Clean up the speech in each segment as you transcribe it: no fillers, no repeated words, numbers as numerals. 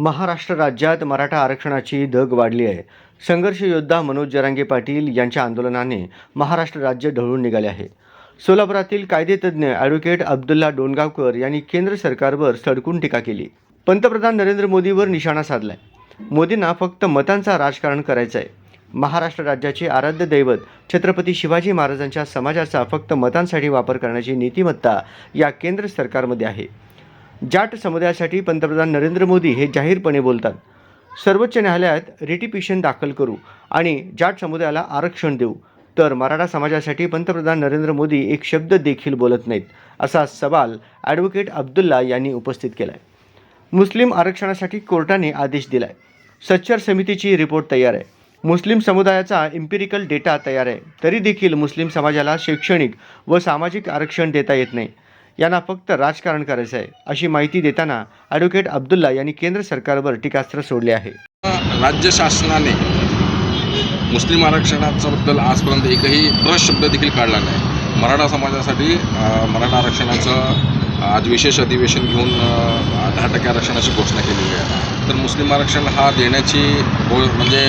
महाराष्ट्र राज्यात मराठा आरक्षणाची धग वाढली आहे. संघर्ष योद्धा मनोज जरांगे पाटील यांच्या आंदोलनाने महाराष्ट्र राज्य ढवळून निघाले आहे. सोलापुरातील कायदेतज्ञ ॲडव्होकेट अब्दुल्ला डोणगावकर यांनी केंद्र सरकारवर सडकून टीका केली. पंतप्रधान नरेंद्र मोदीवर निशाणा साधलाय. मोदींना फक्त मतांचा राजकारण करायचं आहे. महाराष्ट्र राज्याचे आराध्य दैवत छत्रपती शिवाजी महाराजांच्या समाजाचा फक्त मतांसाठी वापर करण्याची नीतिमत्ता या केंद्र सरकारमध्ये आहे. जाट समुदायासाठी पंतप्रधान नरेंद्र मोदी हे जाहीरपणे बोलतात. सर्वोच्च न्यायालयात रिटिपिशन दाखल करू आणि जाट समुदायाला आरक्षण देऊ, तर मराठा समाजासाठी पंतप्रधान नरेंद्र मोदी एक शब्द देखील बोलत नाहीत, असा सवाल ॲडव्होकेट अब्दुल्ला यांनी उपस्थित केला आहे. मुस्लिम आरक्षणासाठी कोर्टाने आदेश दिला आहे. सच्चर समितीची रिपोर्ट तयार आहे. मुस्लिम समुदायाचा इम्पिरिकल डेटा तयार आहे. तरी देखील मुस्लिम समाजाला शैक्षणिक व सामाजिक आरक्षण देता येत नाही. यांना फक्त राजकारण करायचं आहे, अशी माहिती देताना ॲडव्होकेट अब्दुल्ला यांनी केंद्र सरकारवर टीकास्त्र सोडले आहे. राज्य शासनाने मुस्लिम आरक्षणाबद्दल आजपर्यंत एकही शब्द देखील काढला नाही. मराठा समाजासाठी मराठा आरक्षणाचं आज विशेष अधिवेशन घेऊन 10% आरक्षणाची घोषणा केलेली आहे. तर मुस्लिम आरक्षण हा देण्याची म्हणजे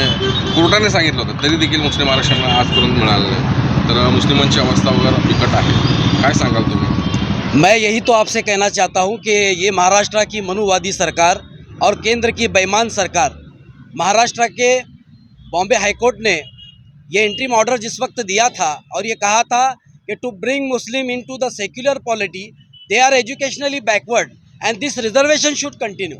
कोर्टाने सांगितलं होतं, तरी देखील मुस्लिम आरक्षण आजपर्यंत मिळालं नाही. तर मुस्लिमांची अवस्था वगैरे बिकट आहे. काय सांगाल तुम्ही? मैं यही तो आपसे कहना चाहता हूं कि ये महाराष्ट्र की मनुवादी सरकार और केंद्र की बेईमान सरकार, महाराष्ट्र के बॉम्बे हाई कोर्ट ने ये इंटरिम ऑर्डर जिस वक्त दिया था और ये कहा था कि to bring Muslim into the secular polity, they are educationally backward and this reservation should continue.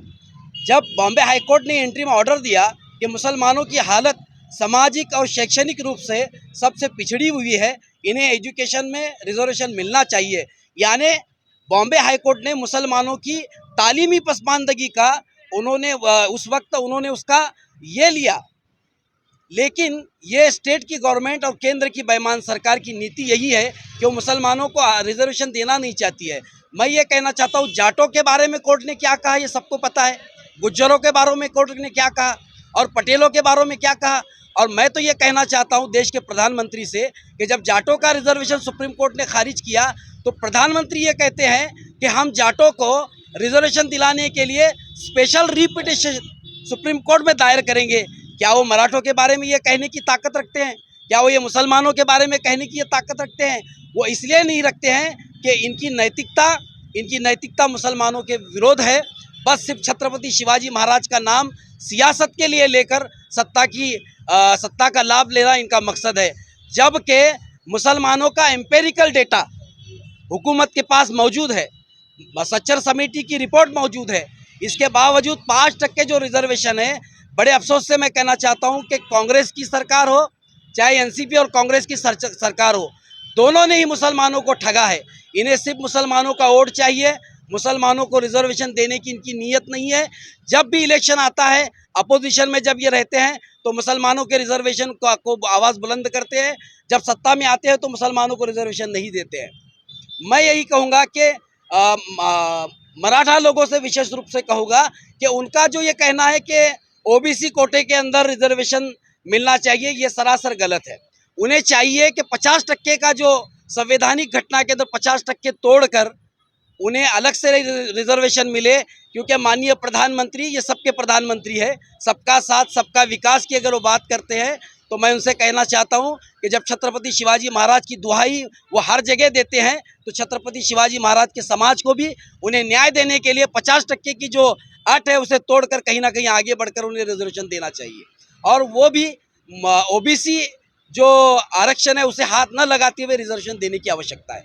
जब बॉम्बे हाई कोर्ट ने इंटरिम ऑर्डर दिया कि मुसलमानों की हालत सामाजिक और शैक्षणिक रूप से सबसे पिछड़ी हुई है, इन्हें एजुकेशन में रिजर्वेशन मिलना चाहिए, यानी बॉम्बे हाई कोर्ट ने मुसलमानों की तालीमी पसमानदगी का उस वक्त उन्होंने उसका ये लिया। लेकिन ये स्टेट की गवर्नमेंट और केंद्र की बेईमान सरकार की नीति यही है कि वो मुसलमानों को रिजर्वेशन देना नहीं चाहती है। मैं ये कहना चाहता हूँ, जाटों के बारे में कोर्ट ने क्या कहा ये सबको पता है, गुज्जरों के बारे में कोर्ट ने क्या कहा और पटेलों के बारे में क्या कहा। और मैं तो ये कहना चाहता हूँ देश के प्रधानमंत्री से कि जब जाटों का रिजर्वेशन सुप्रीम कोर्ट ने खारिज किया तो प्रधानमंत्री ये कहते हैं कि हम जाटों को रिजर्वेशन दिलाने के लिए स्पेशल रिपिटिशन सुप्रीम कोर्ट में दायर करेंगे। क्या वो मराठों के बारे में ये कहने की ताकत रखते हैं? क्या वो ये मुसलमानों के बारे में कहने की ये ताकत रखते हैं? वो इसलिए नहीं रखते हैं कि इनकी नैतिकता मुसलमानों के विरोध है। बस सिर्फ छत्रपति शिवाजी महाराज का नाम सियासत के लिए लेकर सत्ता का लाभ लेना इनका मकसद है, जबकि मुसलमानों का एम्पेरिकल डेटा हुकूमत के पास मौजूद है, सच्चर समिति की रिपोर्ट मौजूद है। इसके बावजूद 5% जो रिजर्वेशन है, बड़े अफसोस से मैं कहना चाहता हूं कि कांग्रेस की सरकार हो चाहे एनसीपी और कांग्रेस की सरकार हो, दोनों ने ही मुसलमानों को ठगा है। इन्हें सिर्फ मुसलमानों का वोट चाहिए, मुसलमानों को रिजर्वेशन देने की इनकी नीयत नहीं है। जब भी इलेक्शन आता है, अपोजिशन में जब ये रहते हैं तो मुसलमानों के रिजर्वेशन को आवाज़ बुलंद करते हैं, जब सत्ता में आते हैं तो मुसलमानों को रिजर्वेशन नहीं देते हैं। मैं यही कहूँगा कि मराठा लोगों से विशेष रूप से कहूँगा कि उनका जो ये कहना है कि ओबीसी कोटे के अंदर रिजर्वेशन मिलना चाहिए, ये सरासर गलत है। उन्हें चाहिए कि 50% का जो संवैधानिक घटना के अंदर 50% तोड़कर उन्हें अलग से रिजर्वेशन मिले, क्योंकि माननीय प्रधानमंत्री ये सबके प्रधानमंत्री है। सबका साथ सबका विकास की अगर वो बात करते हैं तो मैं उनसे कहना चाहता हूं कि जब छत्रपति शिवाजी महाराज की दुहाई वो हर जगह देते हैं, तो छत्रपति शिवाजी महाराज के समाज को भी उन्हें न्याय देने के लिए 50% की जो अट है उसे तोड़कर कहीं ना कहीं आगे बढ़कर उन्हें रिजर्वेशन देना चाहिए, और वो भी ओबीसी जो आरक्षण है उसे हाथ न लगाते हुए रिजर्वेशन देने की आवश्यकता है।